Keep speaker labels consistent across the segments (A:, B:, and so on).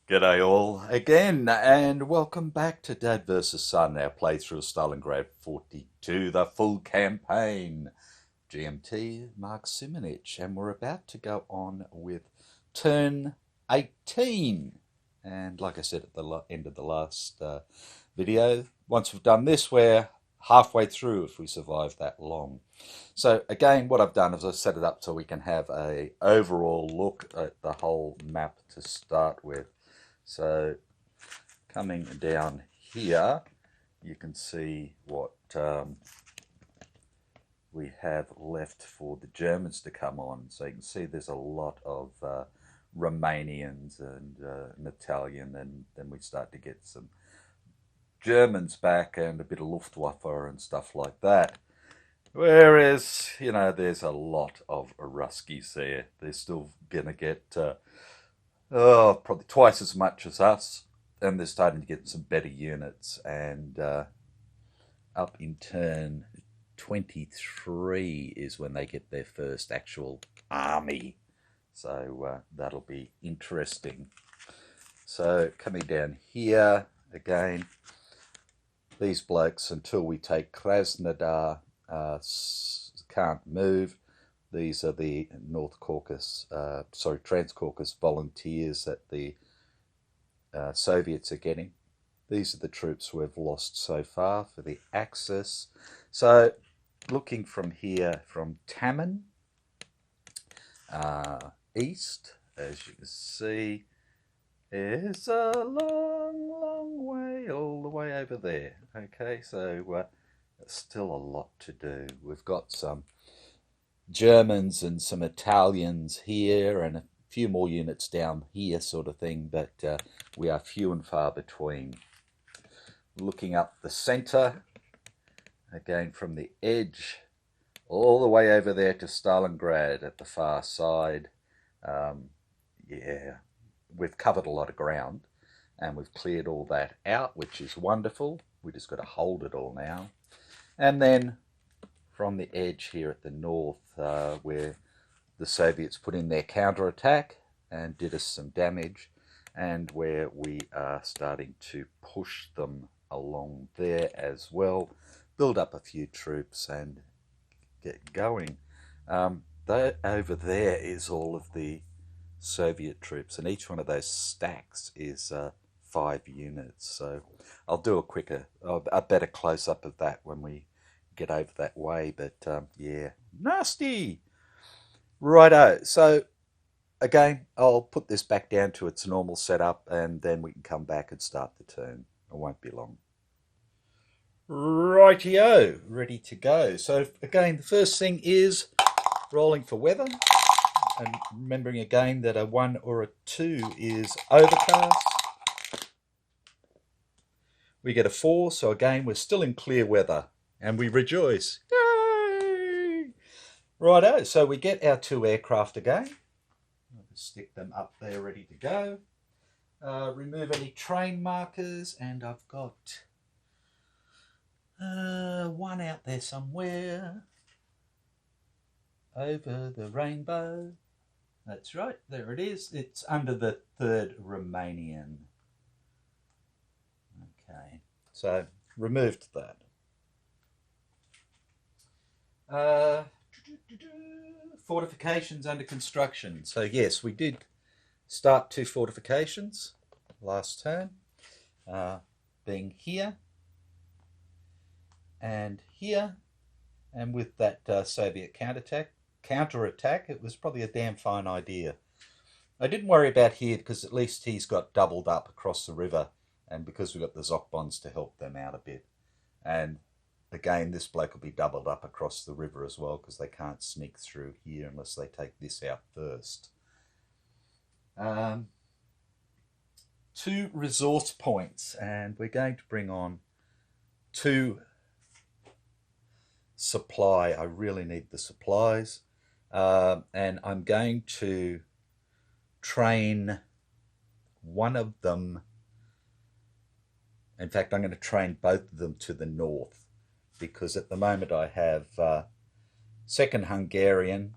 A: G'day all again, and welcome back to Dad vs Son, our playthrough of Stalingrad 42, the full campaign. GMT Mark Simonich, and we're about to go on with turn 18. And like I said at the end of the last video, once we've done this, we're halfway through if we survive that long. So again, what I've done is I've set it up so we can have a overall look at the whole map to start with. So coming down here, you can see what we have left for the Germans to come on. So you can see there's a lot of Romanians and an Italian, and then we start to get some Germans back and a bit of Luftwaffe and stuff like that. Whereas, you know, there's a lot of Ruskies there. They're still going to get probably twice as much as us, and they're starting to get some better units. And up in turn 23 is when they get their first actual army. So that'll be interesting. So coming down here again, these blokes, until we take Krasnodar, can't move. These are the Trans-Caucasus volunteers that the Soviets are getting. These are the troops we've lost so far for the Axis. So looking from here, from Taman east, as you can see, is a long way, all the way over there. Okay, so still a lot to do. We've got some Germans and some Italians here and a few more units down here, sort of thing, but we are few and far between. Looking up the centre, again from the edge all the way over there to Stalingrad at the far side. Yeah, we've covered a lot of ground and we've cleared all that out, which is wonderful. We just got to hold it all now. And then from the edge here at the north, where the Soviets put in their counterattack and did us some damage, and where we are starting to push them along there as well, build up a few troops and get going. Over there is all of the Soviet troops, and each one of those stacks is 5 units. So I'll do a better close-up of that when we get over that way, but yeah, nasty. Righto, so again, I'll put this back down to its normal setup, and then we can come back and start the turn. It won't be long. Rightio, ready to go. So again, the first thing is rolling for weather, and remembering again that a 1 or a 2 is overcast. We get a 4, so again, we're still in clear weather. And we rejoice. Yay! Righto, so we get our 2 aircraft again. I'll just stick them up there ready to go. Remove any train markers, and I've got 1 out there somewhere. Over the rainbow. That's right, there it is. It's under the 3rd Romanian. Okay, so removed that. Fortifications under construction. So yes, we did start 2 fortifications last turn, being here and here, and with that Soviet counterattack, it was probably a damn fine idea. I didn't worry about here because at least he's got doubled up across the river, and because we've got the Zokbons to help them out a bit. And again, this bloke will be doubled up across the river as well because they can't sneak through here unless they take this out first. 2 resource points, and we're going to bring on 2 supply. I really need the supplies. And I'm going to train one of them. In fact, I'm going to train both of them to the north, because at the moment I have 2nd Hungarian,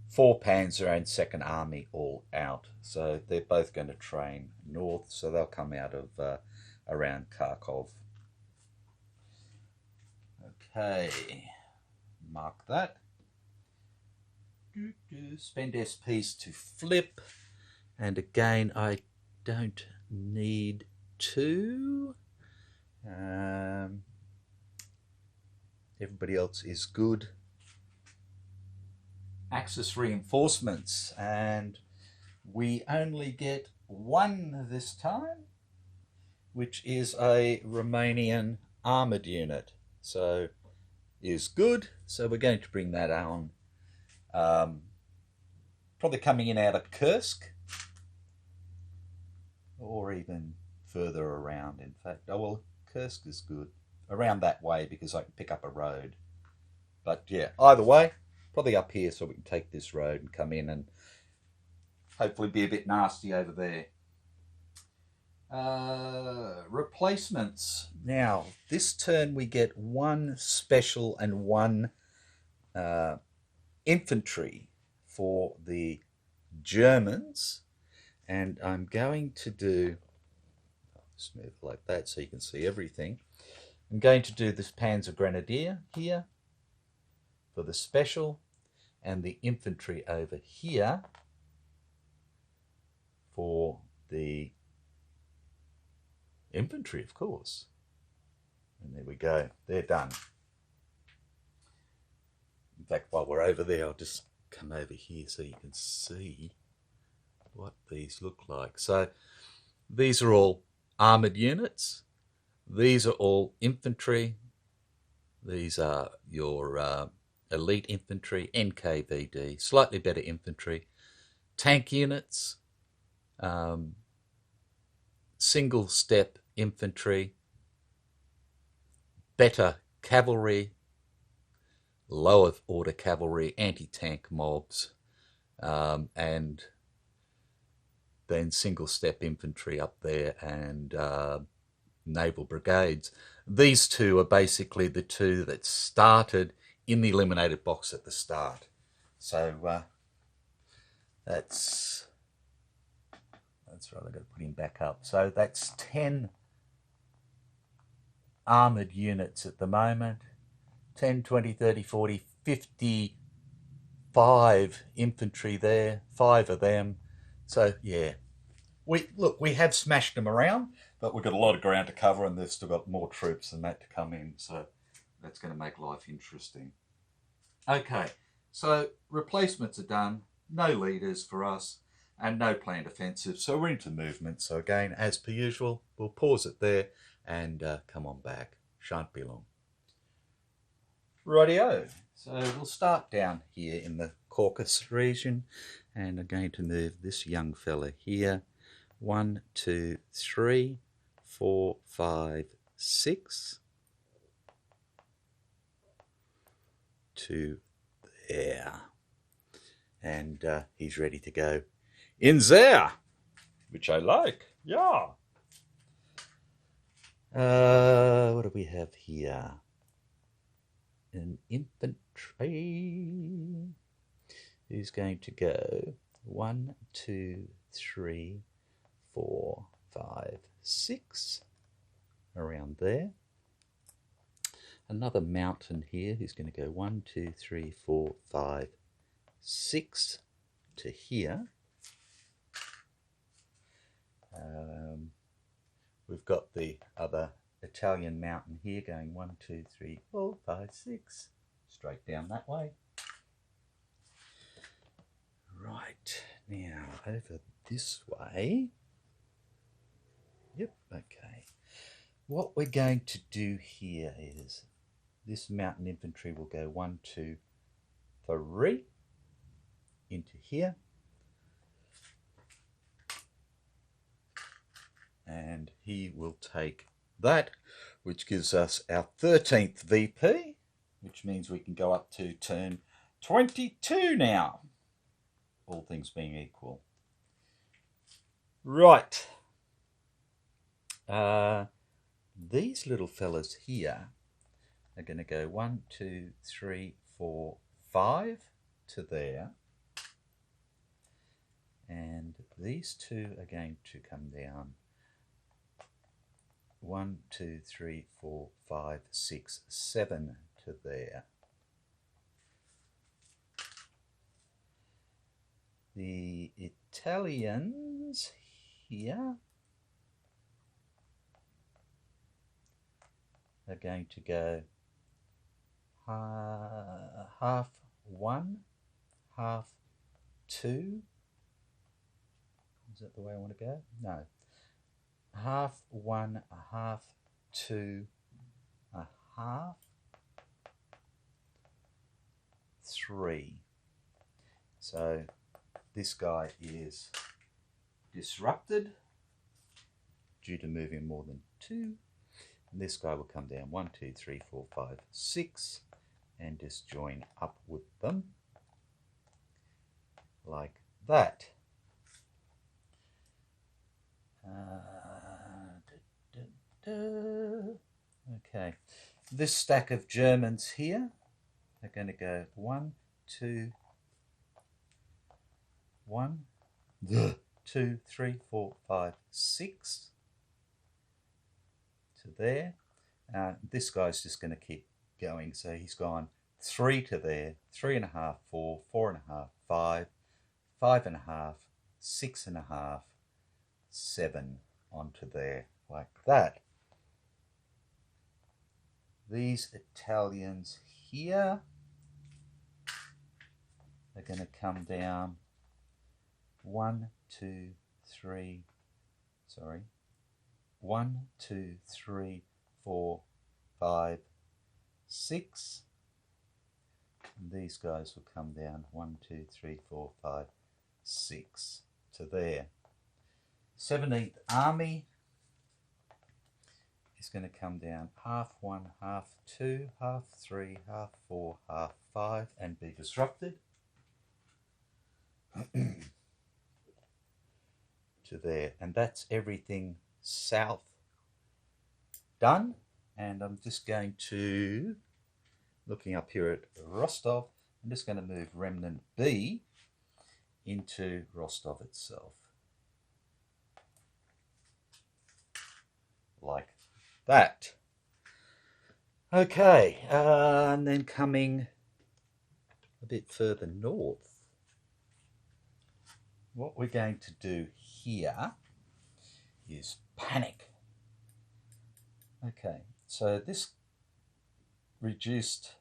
A: 4 Panzer and 2nd Army all out. So they're both going to train north, so they'll come out of around Kharkov. Okay, mark that. Spend SPs to flip, and again I don't need to. Everybody else is good. Axis reinforcements, and we only get 1 this time, which is a Romanian armoured unit, so is good. So we're going to bring that on. Probably coming in out of Kursk, or even further around, in fact. Oh, well, Kursk is good. Around that way, because I can pick up a road. But yeah, either way, probably up here so we can take this road and come in and hopefully be a bit nasty over there. Replacements. Now, this turn we get 1 special and 1 infantry for the Germans, and I'm going to do, I'll just move it like that so you can see everything. I'm going to do this Panzer Grenadier here for the special, and the infantry over here for the infantry, of course. And there we go, they're done. In fact, while we're over there, I'll just come over here so you can see what these look like. So these are all armoured units. These are all infantry. These are your elite infantry, NKVD, slightly better infantry. Tank units, single step infantry, better cavalry, lower order cavalry, anti-tank mobs, and then single step infantry up there, and naval brigades. These 2 are basically the 2 that started in the eliminated box at the start. So that's right, I've got to put him back up. So that's 10 armoured units at the moment. 10, 20, 30, 40, 55 infantry there, 5 of them. So yeah, we have smashed them around, but we've got a lot of ground to cover, and they've still got more troops than that to come in, so that's going to make life interesting. Okay, so replacements are done, no leaders for us, and no planned offensive, so we're into movement. So again, as per usual, we'll pause it there and come on back. Shan't be long. Rightio, so we'll start down here in the Caucasus region, and I'm going to move this young fella here. 1, 2, 3, 4, 5, 6 to there, and he's ready to go in there, which I like. Yeah. What do we have here? An infantry who's going to go 1, 2, 3, 4, 5, 6 around there. Another mountain here who's going to go 1, 2, 3, 4, 5, 6 to here. We've got the other Italian mountain here going 1, 2, 3, 4, 5, 6 straight down that way. Right, now over this way. Yep, okay. What we're going to do here is this mountain infantry will go 1, 2, 3 into here. And he will take that. which gives us our 13th VP, which means we can go up to turn 22 now, all things being equal. Right. These little fellas here are going to go 1, 2, 3, 4, 5 to there. And these two are going to come down 1, 2, 3, 4, 5, 6, 7 to there. The Italians here are going to go half 1, half 2. Is that the way I want to go? No. Half 1, half 2, a half 3. So this guy is disrupted due to moving more than 2. And this guy will come down 1, 2, 3, 4, 5, 6 and just join up with them like that. Okay, this stack of Germans here are going to go 1, 2, 1, 2, 3, 4, 5, 6 to there. This guy's just going to keep going, so he's gone 3 to there, 3.5, 4, 4.5, 5, 5.5, 6.5, 7 onto there, like that. These Italians here are going to come down 1, 2, 3, 4, 5, 6. And these guys will come down 1, 2, 3, 4, 5, 6 to there. 17th Army is going to come down half 1, half 2, half 3, half 4, half 5 and be disrupted to there. And that's everything south done. And I'm just going to, looking up here at Rostov, I'm just going to move Remnant B into Rostov itself. Like that. Okay, and then coming a bit further north, what we're going to do here is panic. Okay, so this reduced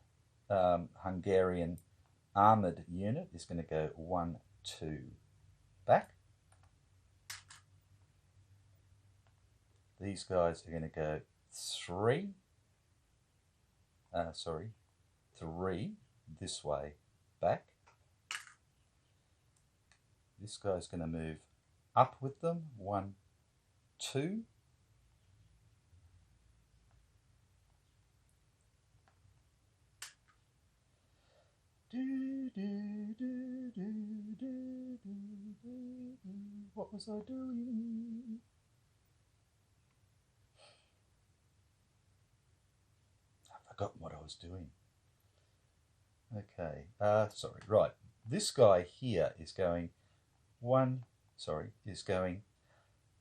A: Hungarian armoured unit is going to go 1, 2 back. These guys are going to go 3 this way back. This guy's going to move up with them 1, 2. What was I doing? I've forgotten what I was doing. Okay, right. This guy here is going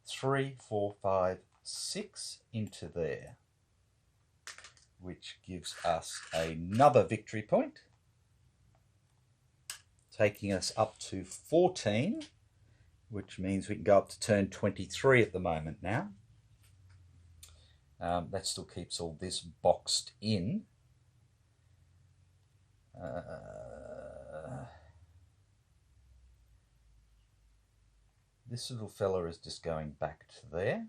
A: 3, 4, 5, 6 into there, which gives us another victory point, taking us up to 14, which means we can go up to turn 23 at the moment now. That still keeps all this boxed in. This little fella is just going back to there.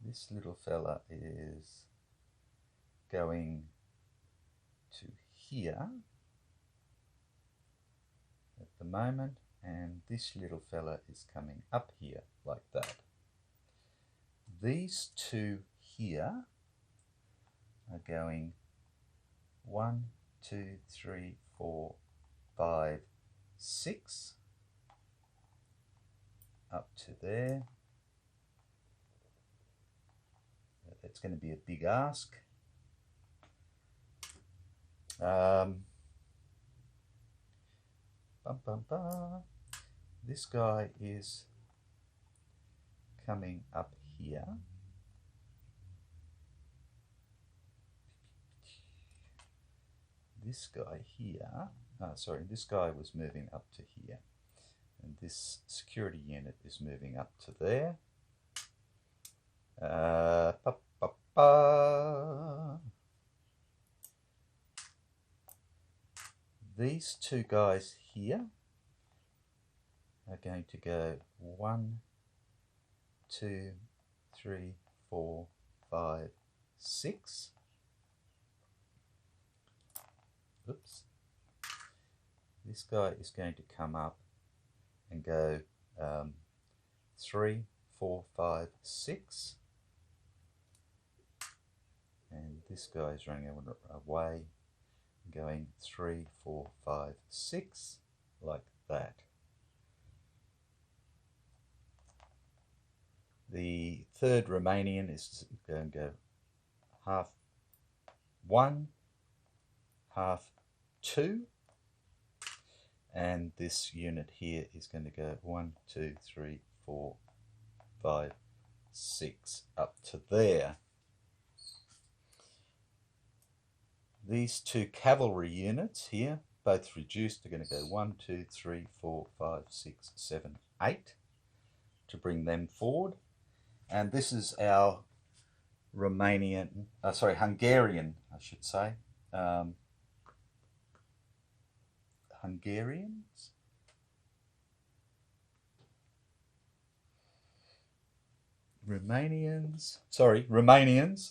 A: This little fella is going to here at the moment. and this little fella is coming up here like that. These two here are going 1, 2, 3, 4, 5, 6 up to there. That's going to be a big ask. This guy is coming up here. This guy here, this guy was moving up to here. And this security unit is moving up to there. These two guys here are going to go 1, 2, 3, 4, 5, 6. Oops. This guy is going to come up and go 3, 4, 5, 6. And this guy is running away, going 3, 4, 5, 6, like that. The third Romanian is going to go half 1, half 2, and this unit here is going to go 1, 2, 3, 4, 5, 6 up to there. These two cavalry units here, both reduced, are going to go 1, 2, 3, 4, 5, 6, 7, 8 to bring them forward. And this is our Hungarian, I should say. Hungarians? Romanians,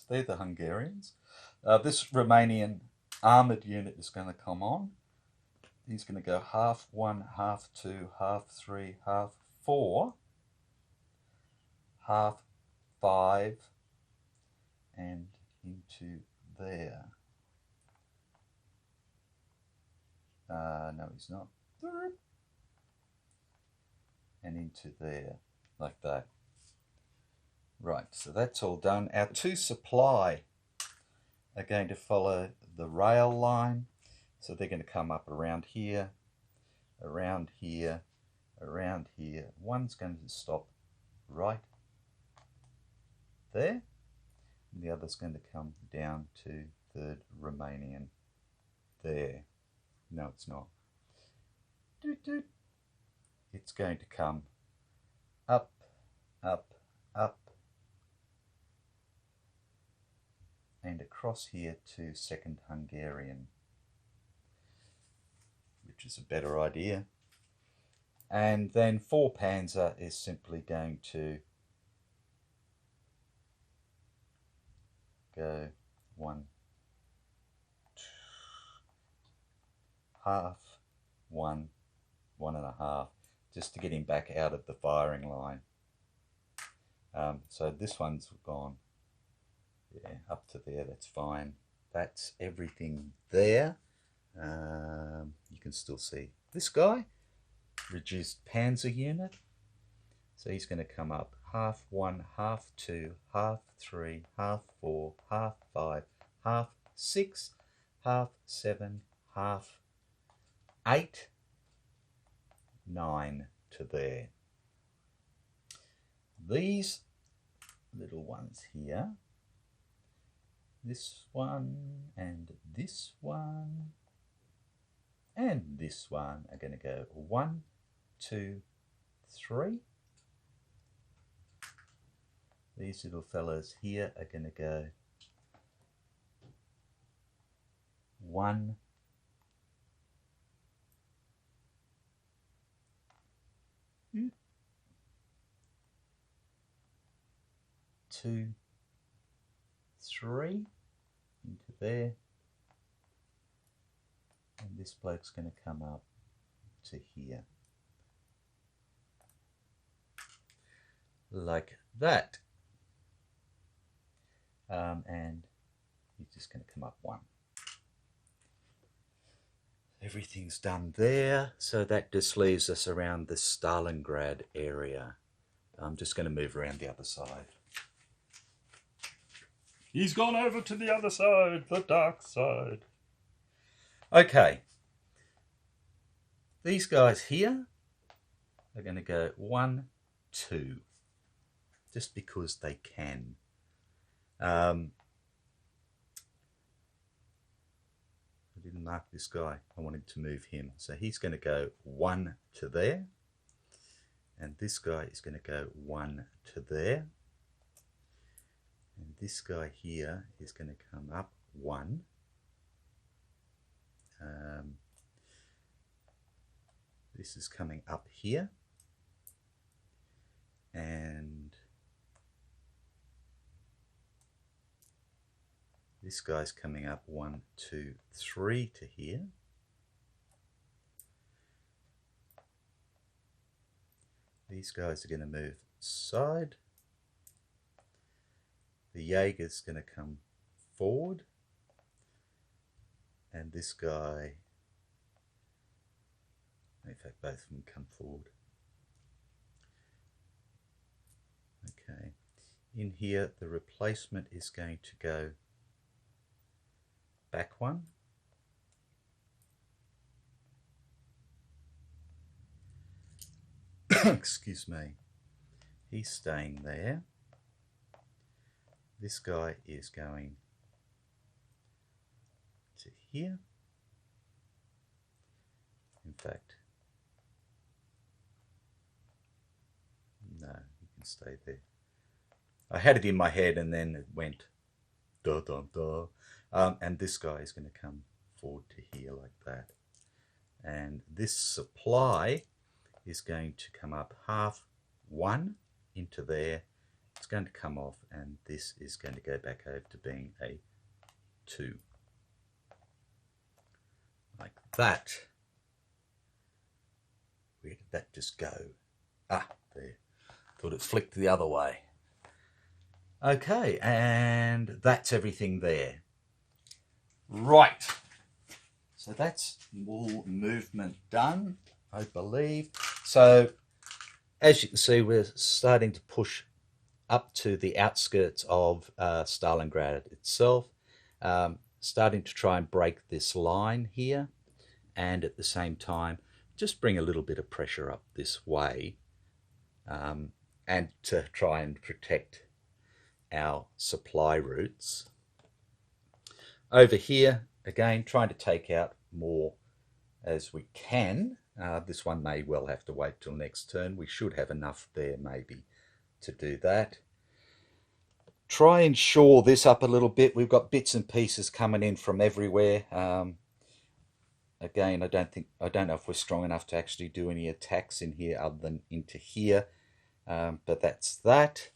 A: they're the Hungarians. This Romanian armoured unit is going to come on. He's going to go half 1, half 2, half 3, half 4, half 5, and into there. No, he's not. And into there, like that. Right, so that's all done. Our two supply are going to follow the rail line. So they're going to come up around here, around here, around here. One's going to stop right there, and the other's going to come down to third Romanian there. No, it's not. Doot, doot. It's going to come up, up, up, and across here to second Hungarian, which is a better idea. And then 4 Panzer is simply going to go 1, 2, half, 1, 1.5, just to get him back out of the firing line. So this one's gone, yeah, up to there, that's fine. That's everything there. You can still see this guy, reduced Panzer unit. So he's going to come up half 1, half 2, half 3, half 4, half 5, half 6, half 7, half 8, 9 to there. These little ones here, this one and this one and this one are going to go 1, 2, 3. These little fellas here are going to go 1, 2, 3 into there, and this bloke's going to come up to here. like that. And he's just going to come up one. Everything's done there, so that just leaves us around the Stalingrad area. I'm just going to move around the other side.
B: He's gone over to the other side, the dark side.
A: Okay. These guys here are going to go 1, 2, just because they can. I didn't mark this guy. I wanted to move him. So he's going to go 1 to there. And this guy is going to go 1 to there. And this guy here is going to come up 1. This is coming up here. And this guy's coming up 1, 2, 3 to here. These guys are going to move side. The Jaeger's going to come forward. And this guy, in fact, both of them come forward. Okay. In here, the replacement is going to go back 1. Excuse me. He's staying there. This guy is going to here. In fact, no, you can stay there. I had it in my head and then it went da da da. And this guy is going to come forward to here like that. And this supply is going to come up half 1 into there. It's going to come off, and this is going to go back over to being a 2. Like that. Where did that just go? Ah, there. Thought it flicked the other way. Okay, and that's everything there. Right. So that's all movement done, I believe. So, as you can see, we're starting to push up to the outskirts of Stalingrad itself, starting to try and break this line here, and at the same time, just bring a little bit of pressure up this way, and to try and protect our supply routes. Over here, again, trying to take out more as we can. This one may well have to wait till next turn. We should have enough there maybe to do that. Try and shore this up a little bit. We've got bits and pieces coming in from everywhere. Again, I don't know if we're strong enough to actually do any attacks in here other than into here. But that's that.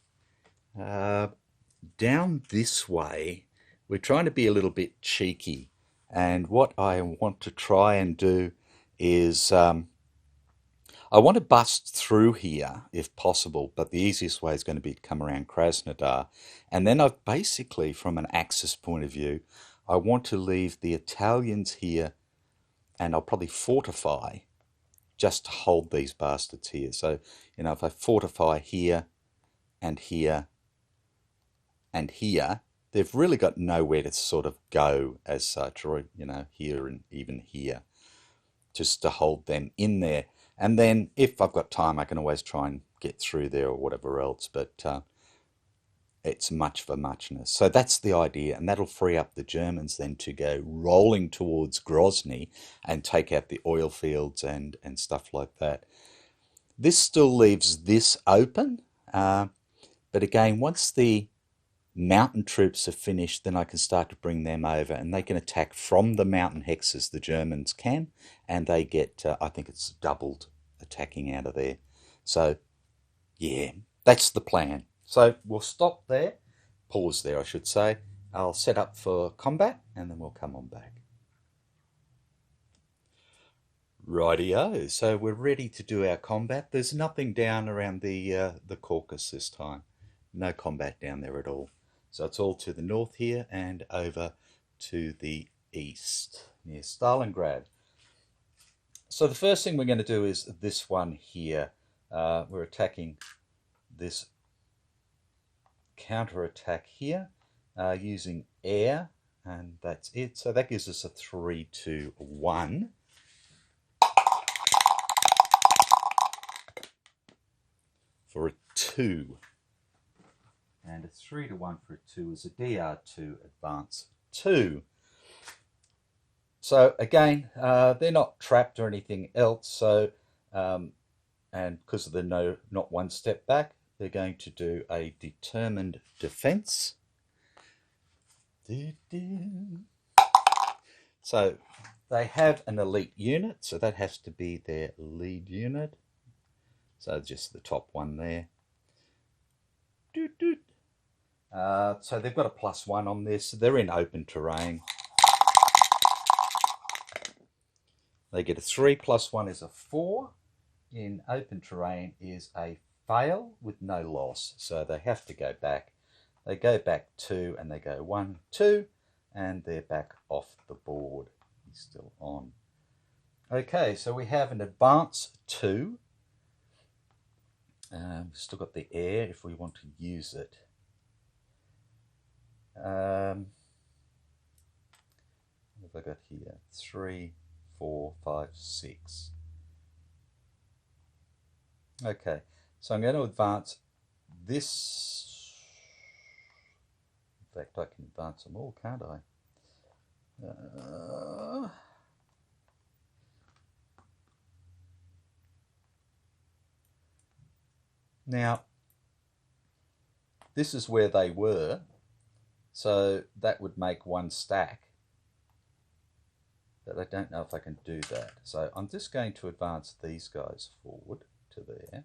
A: Down this way, we're trying to be a little bit cheeky. And what I want to try and do is I want to bust through here if possible, but the easiest way is going to be to come around Krasnodar. And then I've basically, from an Axis point of view, I want to leave the Italians here, and I'll probably fortify just to hold these bastards here. So, you know, if I fortify here and here and here, they've really got nowhere to sort of go as such, or, you know, here and even here, just to hold them in there. And then if I've got time, I can always try and get through there or whatever else, but it's much for muchness. So that's the idea, and that'll free up the Germans then to go rolling towards Grozny and take out the oil fields and stuff like that. This still leaves this open, but again, once the mountain troops are finished, then I can start to bring them over, and they can attack from the mountain hexes, the Germans can, and they get, I think it's doubled attacking out of there. So, yeah, that's the plan. So we'll stop there, pause there I should say. I'll set up for combat, and then we'll come on back. Rightio, so we're ready to do our combat. There's nothing down around the Caucasus this time. No combat down there at all. So it's all to the north here and over to the east near Stalingrad. So the first thing we're going to do is this one here. We're attacking this counter-attack here using air, and that's it. So that gives us a 3-2-1. For a 2. And a 3-1 for a 2 is a DR2 advance 2. So again, they're not trapped or anything else. So, and because of the not one step back, they're going to do a determined defense. So they have an elite unit, so that has to be their lead unit. So just the top one there. So they've got a +1 on this. They're in open terrain. They get a 3 + 1 is a 4. In open terrain is a fail with no loss. So they have to go back. They go back 2 and they go 1, 2, and they're back off the board. He's still on. Okay, so we have an advance 2. Still got the air if we want to use it. What have I got here? 3, 4, 5, 6. Okay, so I'm going to advance this. In fact, I can advance them all, can't I? Now, this is where they were, so that would make 1 stack, but I don't know if I can do that. So I'm just going to advance these guys forward to there,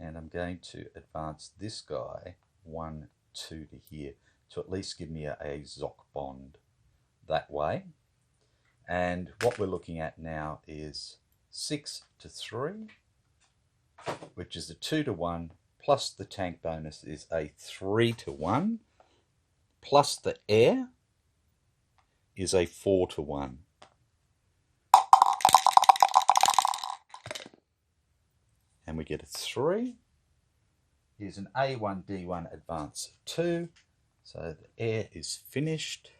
A: and I'm going to advance this guy 1, 2 to here, to at least give me a Zoc bond that way. And what we're looking at now is 6 to 3, which is a 2-1, plus the tank bonus is a 3-1, plus the air is a 4-1. And we get a 3. Here's an A1D1 advance 2. So the air is finished.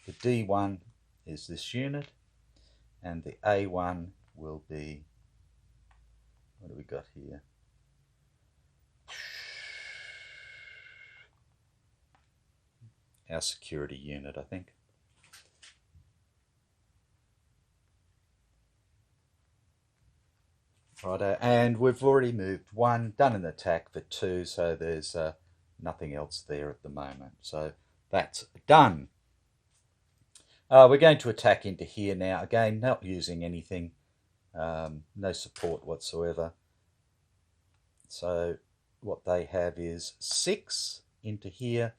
A: The D1 is this unit, and the A1 will be, what do we got here? Our security unit, I think. Righto, and we've already moved 1, done an attack for 2, so there's nothing else there at the moment. So that's done. We're going to attack into here now. Again, not using anything, no support whatsoever. So what they have is 6 into here.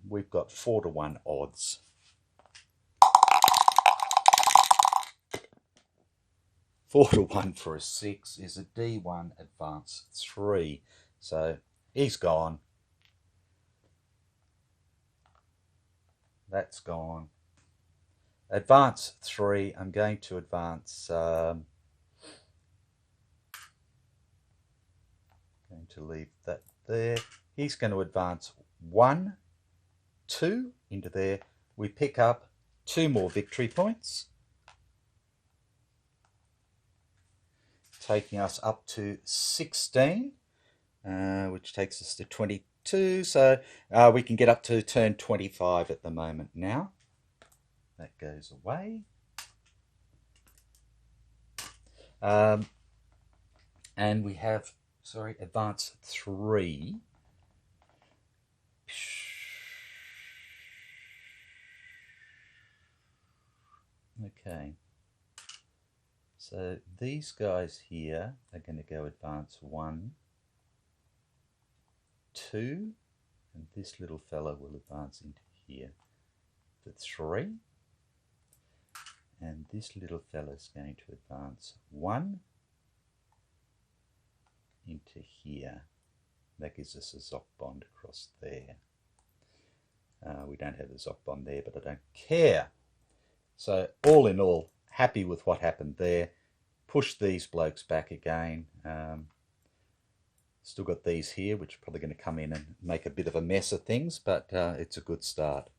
A: We've got 4-1 odds. Four to 1 for a 6 is a D1 advance 3. So he's gone. That's gone. Advance 3. I'm going to advance. Going to leave that there. He's going to advance 1, 2 into there. We pick up 2 more victory points, taking us up to 16, which takes us to 22. So we can get up to turn 25 at the moment now. That goes away. And we have, advance 3. Okay. So these guys here are going to go advance 1, 2, and this little fella will advance into here for 3. And this little fella's going to advance 1 into here. That gives us a Zoc bond across there. We don't have a Zoc bond there, but I don't care. So all in all, happy with what happened there. Push these blokes back again. Still got these here, which are probably going to come in and make a bit of a mess of things, but it's a good start.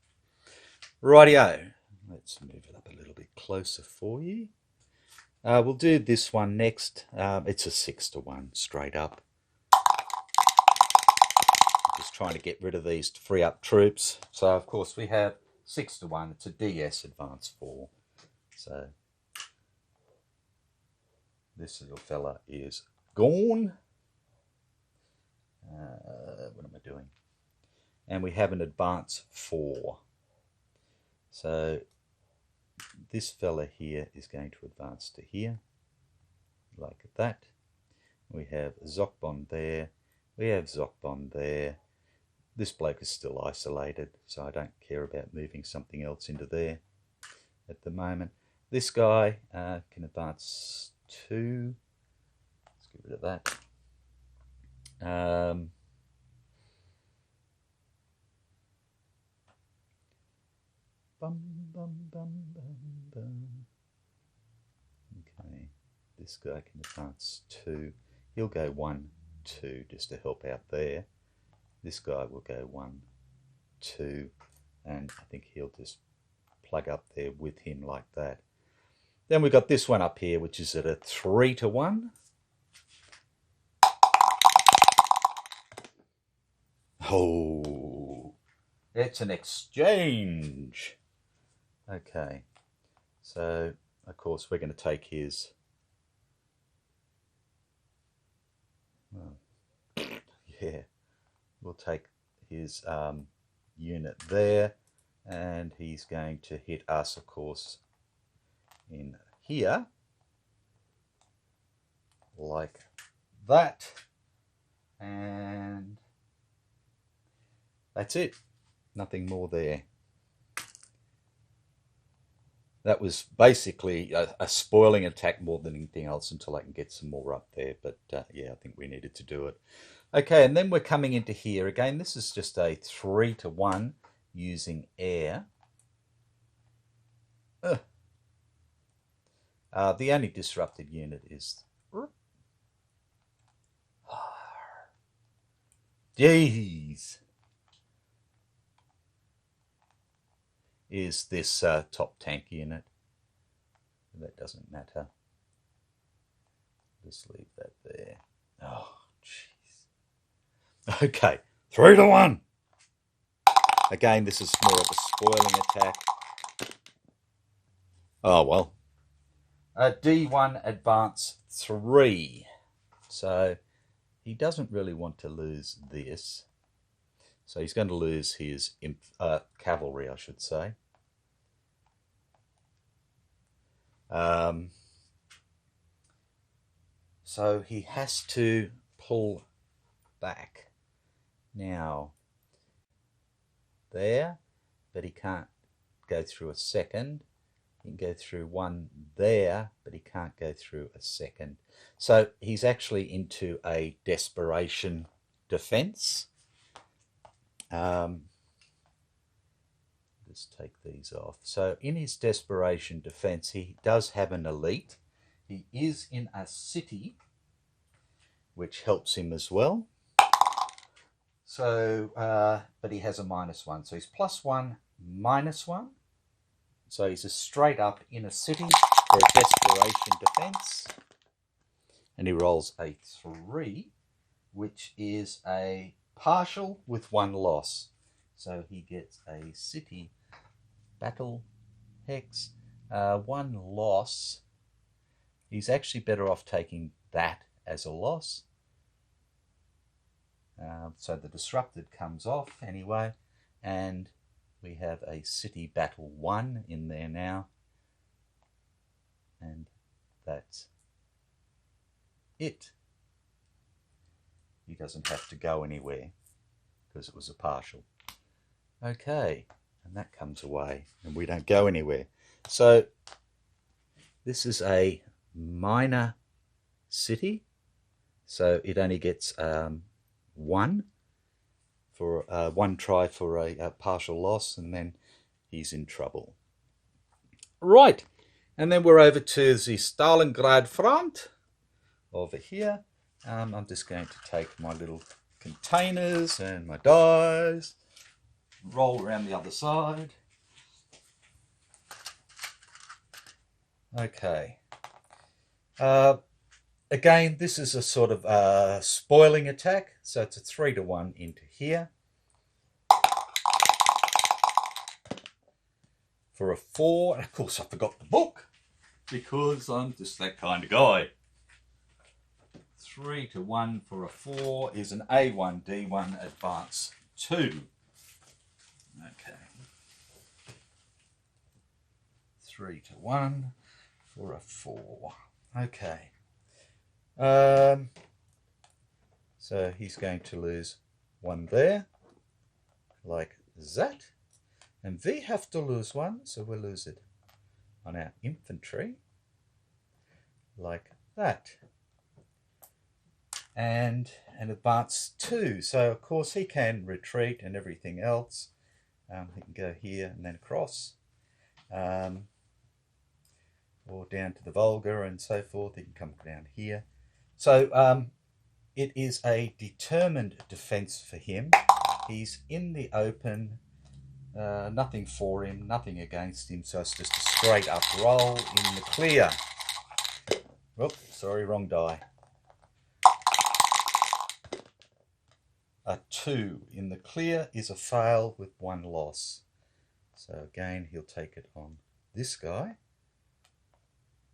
A: Rightio. Let's move it up a little bit closer for you. We'll do this one next. It's a 6-1 straight up. Just trying to get rid of these to free up troops. So of course we have 6-1. It's a DS advance 4. So this little fella is gone. What am I doing? And we have an advance 4. So this fella here is going to advance to here, like that. We have Zoc bond there. We have Zoc bond there. This bloke is still isolated, so I don't care about moving something else into there at the moment. This guy can advance 2. Let's get rid of that. Okay, this guy can advance 2. He'll go 1, 2 just to help out there. This guy will go 1, 2, and I think he'll just plug up there with him like that. Then we've got this one up here, which is at a 3-1. Oh, it's an exchange. Okay, so of course we're going to take his, yeah, we'll take his unit there, and he's going to hit us, of course, in here, like that, and that's it. Nothing more there. That was basically a spoiling attack more than anything else until I can get some more up there. But yeah, I think we needed to do it. Okay, and then we're coming into here again. This is just a 3-1 using air. The only disrupted unit is... Jeez! Is this top tank unit. That doesn't matter. Just leave that there. Oh, jeez. Okay, 3-1. Again, this is more of a spoiling attack. Oh, well. D1 advance 3. So he doesn't really want to lose this. So he's going to lose his cavalry, I should say. So he has to pull back. Now, there, but he can't go through a second. He can go through one there, but he can't go through a second. So he's actually into a desperation defense. Just take these off. So in his desperation defense, he does have an elite. He is in a city, which helps him as well. So, but he has a -1. So he's +1, -1. So he's a straight up in a city for a desperation defense. And he rolls a 3, which is a partial with 1 loss. So he gets a city battle hex, 1 loss. He's actually better off taking that as a loss. So the disrupted comes off anyway, and we have a city battle 1 in there now, and that's it. He doesn't have to go anywhere because it was a partial. Okay, and that comes away and we don't go anywhere. So This is a minor city, so it only gets one try for a partial loss, and then he's in trouble. Right, and then we're over to the Stalingrad front over here. I'm just going to take my little containers and my dies, roll around the other side. Okay. Again, this is a sort of spoiling attack, so it's a 3-to-1 into here. For a 4, and of course I forgot the book, because I'm just that kind of guy. 3-to-1 for a 4 is an A1D1 advance 2. Okay. 3-to-1 for a 4. Okay. So he's going to lose 1 there, like that. And we have to lose 1, so we'll lose it on our infantry, like that. And an advance 2, so of course he can retreat and everything else. He can go here and then across, or down to the Volga and so forth. He can come down here. So it is a determined defense for him. He's in the open. Nothing for him, nothing against him, so it's just a straight up roll in the clear. Oops, sorry, wrong die. A 2 in the clear is a fail with 1 loss. So again, he'll take it on this guy.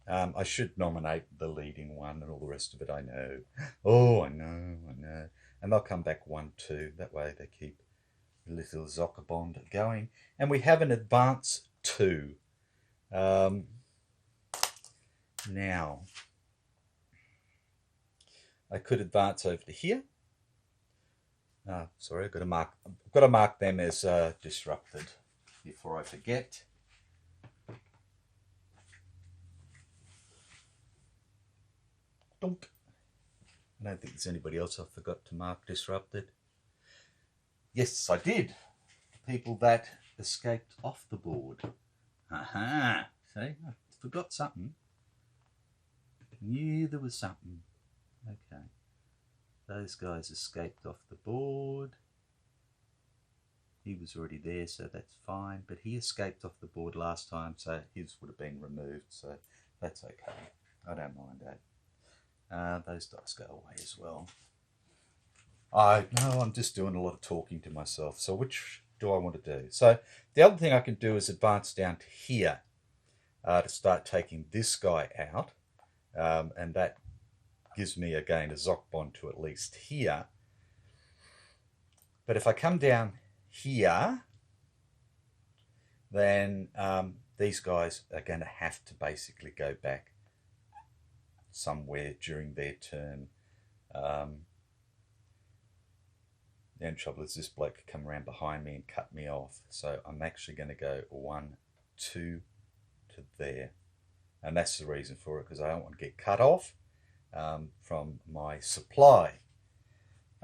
A: I should nominate the leading one and all the rest of it, I know. Oh, I know. And they'll come back 1-2. That way they keep little Zockerbond going, and we have an advance 2. Now I could advance over to here. Sorry, I've got to mark them as disrupted before I forget. Donk. I don't think there's anybody else I forgot to mark disrupted. Yes, I did. People that escaped off the board. Aha! See, I forgot something. Knew there was something. Okay. Those guys escaped off the board. He was already there, so that's fine. But he escaped off the board last time, so his would have been removed. So that's okay. I don't mind that. Those dice go away as well. I'm just doing a lot of talking to myself. So which do I want to do? So the other thing I can do is advance down to here to start taking this guy out. And that gives me, again, a Zockbond to at least here. But if I come down here, then these guys are going to have to basically go back somewhere during their turn. The only trouble is this bloke could come around behind me and cut me off. So I'm actually going to go 1, 2 to there. And that's the reason for it, because I don't want to get cut off from my supply.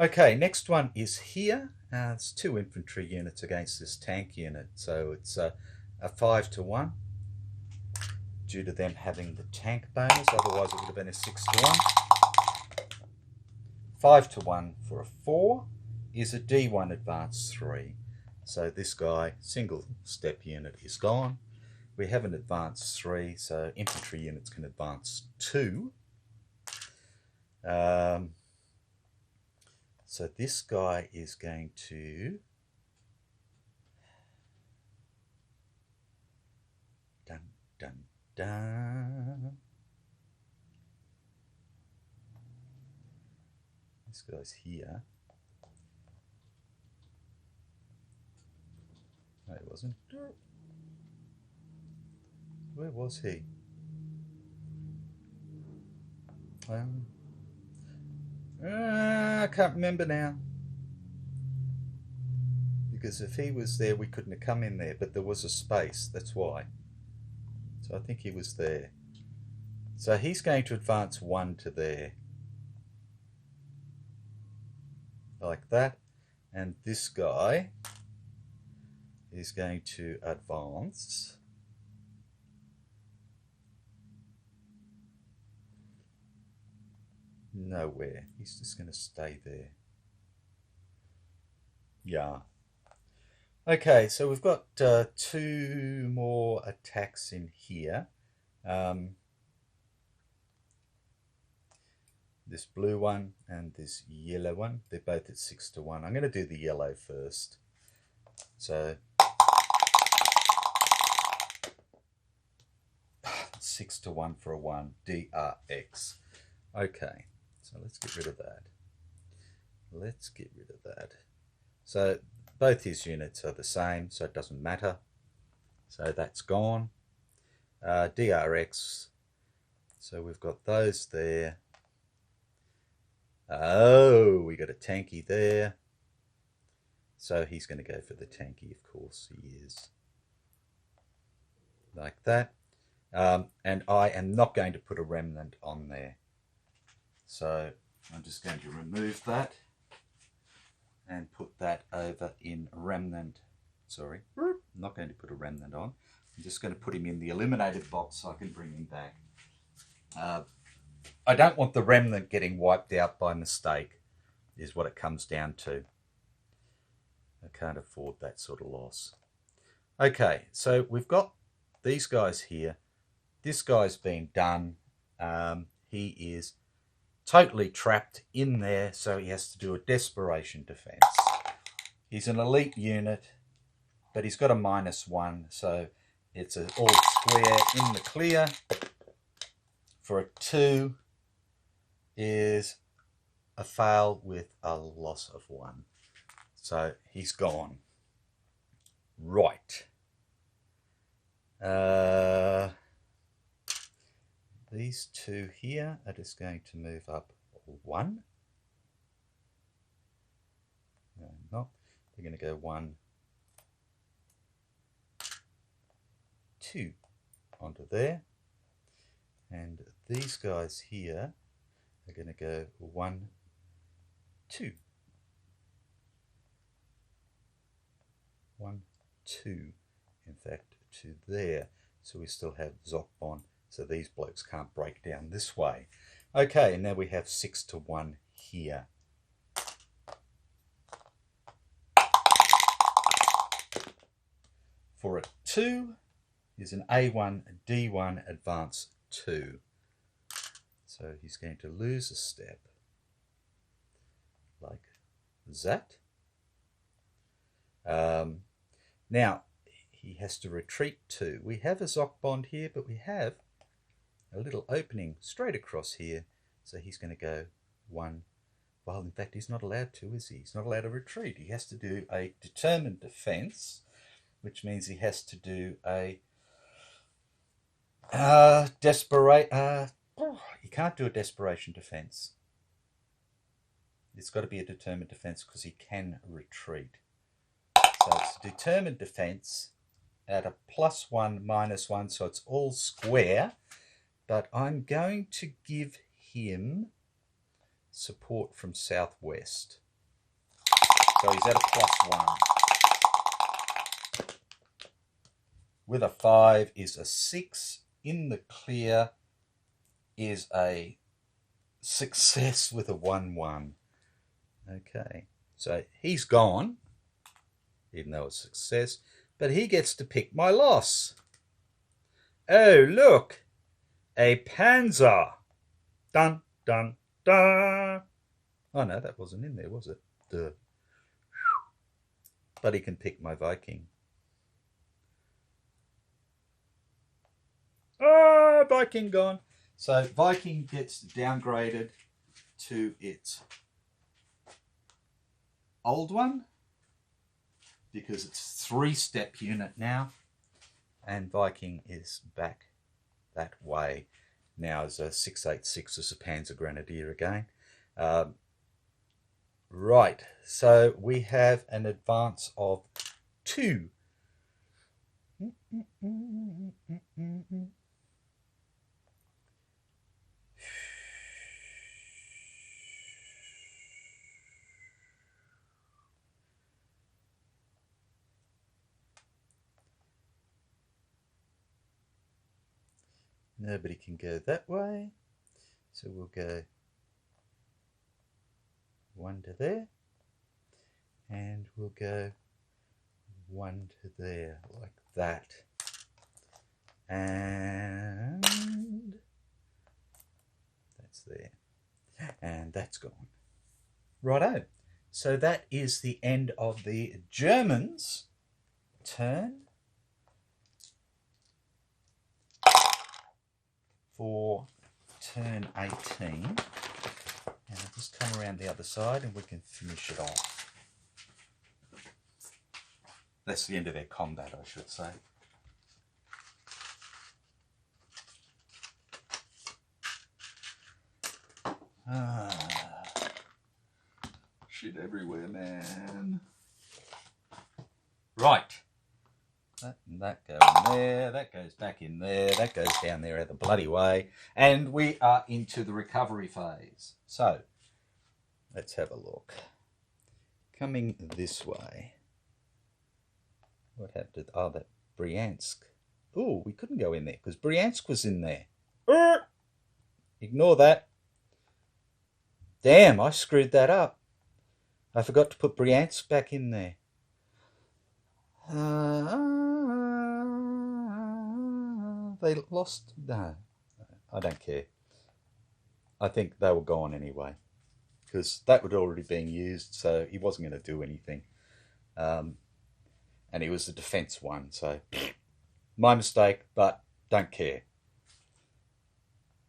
A: Okay, next one is here. It's 2 infantry units against this tank unit. So it's a 5-to-1 due to them having the tank bonus. Otherwise it would have been a 6-to-1. 5-to-1 for a 4. Is a D1 advance 3. So this guy, single step unit, is gone. We have an advance 3, so infantry units can advance 2. So this guy is going to dun dun dun. This guy's here. No, he wasn't. Where was he? I can't remember now. Because if he was there, we couldn't have come in there, but there was a space, that's why. So I think he was there. So he's going to advance 1 to there. Like that. And this guy is going to advance nowhere. He's just going to stay there. Yeah. Okay, so we've got 2 more attacks in here. This blue one and this yellow one. They're both at 6 to 1. I'm going to do the yellow first. So 6 to 1 for a 1. DRX. Okay, so let's get rid of that. Let's get rid of that. So both his units are the same, so it doesn't matter. So that's gone. DRX. So we've got those there. Oh, we got a tanky there. So he's going to go for the tanky, of course he is. Like that. And I am not going to put a remnant on there. So I'm just going to remove that and put that over in remnant. Sorry, I'm not going to put a remnant on. I'm just going to put him in the eliminated box so I can bring him back. I don't want the remnant getting wiped out by mistake, is what it comes down to. I can't afford that sort of loss. Okay, so we've got these guys here. This guy's been done. He is totally trapped in there, so he has to do a desperation defense. He's an elite unit, but he's got a -1, so it's an all square in the clear. For a 2 is a fail with a loss of 1. So he's gone. Right. These 2 here are just going to move up 1. No, not. They're going to go 1, 2 onto there. And these guys here are going to go 1, 2. 1, 2, in fact, to there. So we still have Zokbon, so these blokes can't break down this way. Okay, and now we have 6 to 1 here. For a 2 is an A1, D1, advance 2. So he's going to lose a step, like that. Now, he has to retreat 2. We have a Zokbond here, but we have a little opening straight across here. So he's going to go 1. Well, in fact, he's not allowed to, is he? He's not allowed to retreat. He has to do a determined defense, which means he has to do a he can't do a desperation defense. It's got to be a determined defense because he can retreat. So it's a determined defense at a +1, -1, so it's all square. But I'm going to give him support from southwest. So he's at a +1. With a 5 is a 6. In the clear is a success with a 1-1. Okay, so he's gone, even though it's a success, but he gets to pick my loss. Oh, look, a panzer. Dun, dun, dun. Oh, no, that wasn't in there, was it? Duh. But he can pick my Viking. Ah, Viking gone. So Viking gets downgraded to its old one because it's 3-step unit now, and Viking is back that way now as a 686 as a Panzer Grenadier again. Right, so we have an advance of 2. Nobody can go that way. So we'll go 1 to there. And we'll go 1 to there, like that. And that's there. And that's gone. Righto. So that is the end of the Germans' turn for turn 18. And I'll just come around the other side and we can finish it off. That's the end of their combat, I should say. Shit everywhere, man. Right. That goes in there, that goes back in there, that goes down there out the bloody way. And we are into the recovery phase. So, let's have a look. Coming this way. What happened? Oh, that Bryansk. Oh, we couldn't go in there because Bryansk was in there. Ignore that. Damn, I screwed that up. I forgot to put Bryansk back in there. They lost. No, I don't care. I think they were gone anyway because that would already been used, so he wasn't going to do anything. And he was the defence one, so my mistake, but don't care.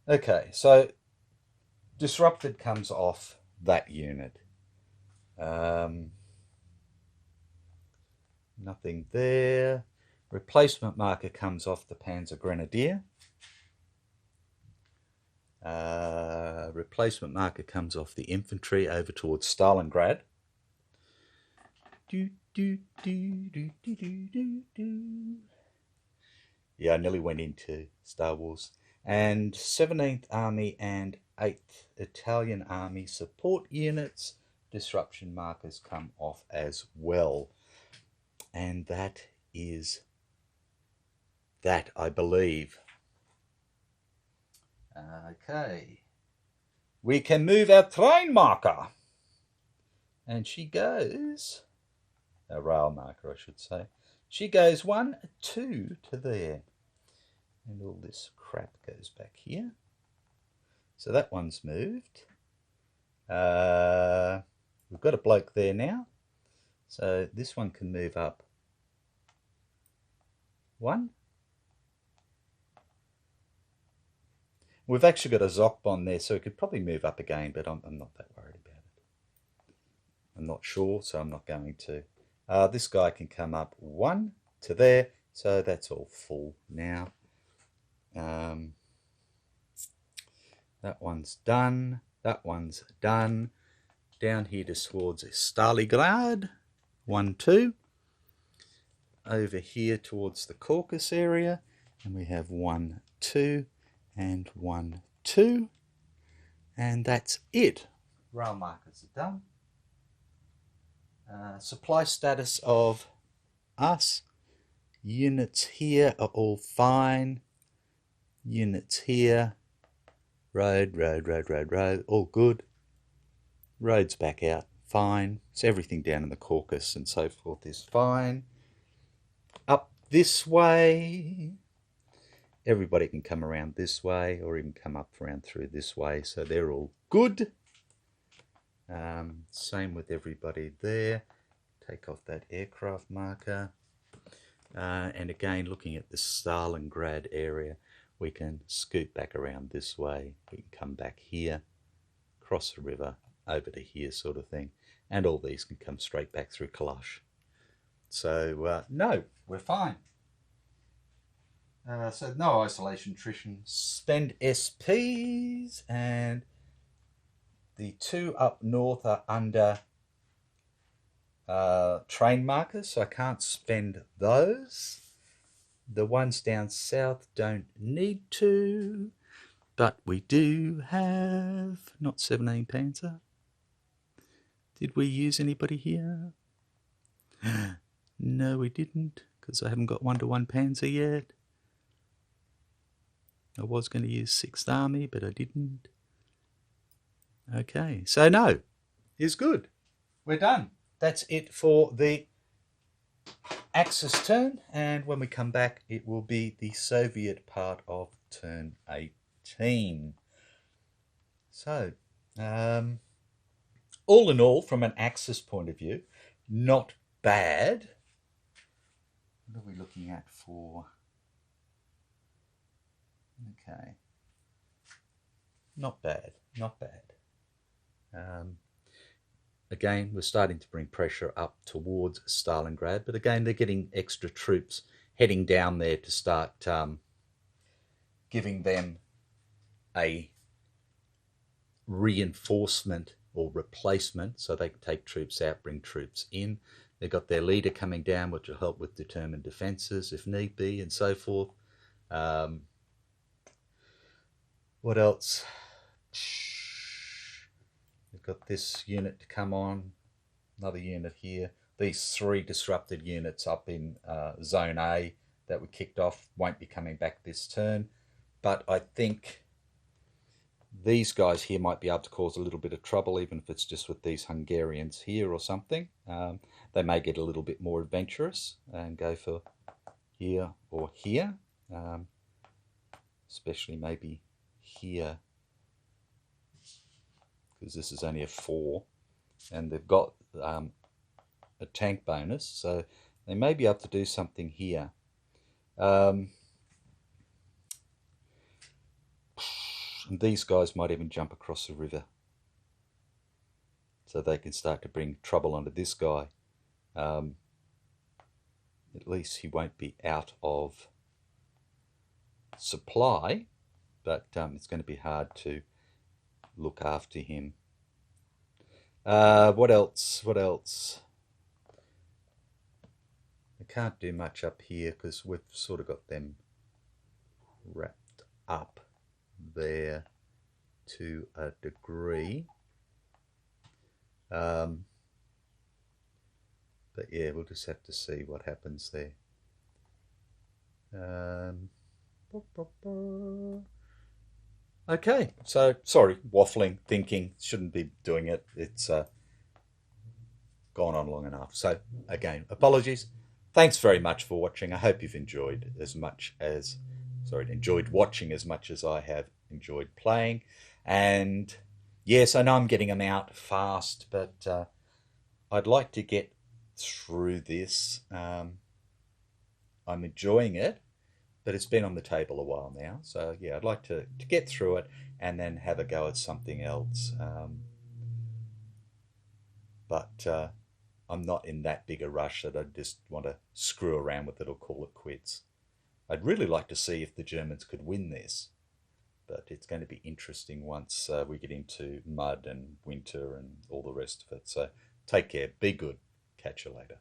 A: Okay, so Disrupted comes off that unit. Nothing there. Replacement marker comes off the Panzer Grenadier. Replacement marker comes off the infantry over towards Stalingrad. Yeah, I nearly went into Star Wars. And 17th Army and 8th Italian Army support units, disruption markers come off as well. And that is that, I believe. Okay. We can move our train marker. And she goes, a rail marker I should say. She goes 1, 2 to there. And all this crap goes back here. So that one's moved. We've got a bloke there now. So this one can move up 1. We've actually got a Zokbon there, so it could probably move up again, but I'm not that worried about it. I'm not sure, so I'm not going to. This guy can come up 1 to there, so that's all full now. That one's done. That one's done. Down here towards Stalingrad. 1, 2. Over here towards the Caucasus area. And we have 1, 2. And 1, 2. And that's it. Rail markers are done. Supply status of us. Units here are all fine. Units here. Road, all good. Roads back out, fine. So everything down in the Caucasus and so forth is fine. Up this way. Everybody can come around this way or even come up around through this way. So they're all good. Same with everybody there. Take off that aircraft marker. And again, looking at the Stalingrad area, we can scoot back around this way. We can come back here, cross the river, over to here sort of thing. And all these can come straight back through Kalash. So, no, we're fine. So no isolation attrition. Spend SPs, and the 2 up north are under train markers, so I can't spend those. The ones down south don't need to, but we do have not 17 Panzer. Did we use anybody here? No, we didn't, because I haven't got 1-to-1 Panzer yet.
C: I was going to use 6th Army, but I didn't. Okay, so no, is good. We're done. That's it for the Axis turn, and when we come back, it will be the Soviet part of turn 18. So, all in all, from an Axis point of view, not bad. What are we looking at for? Okay. Not bad, not bad. Again, we're starting to bring pressure up towards Stalingrad, but again, they're getting extra troops heading down there to start giving them a reinforcement or replacement so they can take troops out, bring troops in. They've got their leader coming down, which will help with determined defences if need be, and so forth. What else? We've got this unit to come on, another unit here. These 3 disrupted units up in Zone A that were kicked off won't be coming back this turn, but I think these guys here might be able to cause a little bit of trouble, even if it's just with these Hungarians here or something. They may get a little bit more adventurous and go for here or here, especially maybe here, because this is only a 4 and they've got a tank bonus, so they may be able to do something here. And these guys might even jump across the river so they can start to bring trouble onto this guy. At least he won't be out of supply, but it's going to be hard to look after him. What else? I can't do much up here because we've sort of got them wrapped up there to a degree. But yeah, we'll just have to see what happens there. Okay, so sorry, waffling, thinking, shouldn't be doing it. It's gone on long enough. So again, apologies. Thanks very much for watching. I hope you've enjoyed watching as much as I have enjoyed playing. And yes, I know I'm getting them out fast, but I'd like to get through this. I'm enjoying it, but it's been on the table a while now. So yeah, I'd like to get through it and then have a go at something else. But I'm not in that big a rush that I just want to screw around with it or call it quits. I'd really like to see if the Germans could win this, but it's going to be interesting once we get into mud and winter and all the rest of it. So take care, be good, catch you later.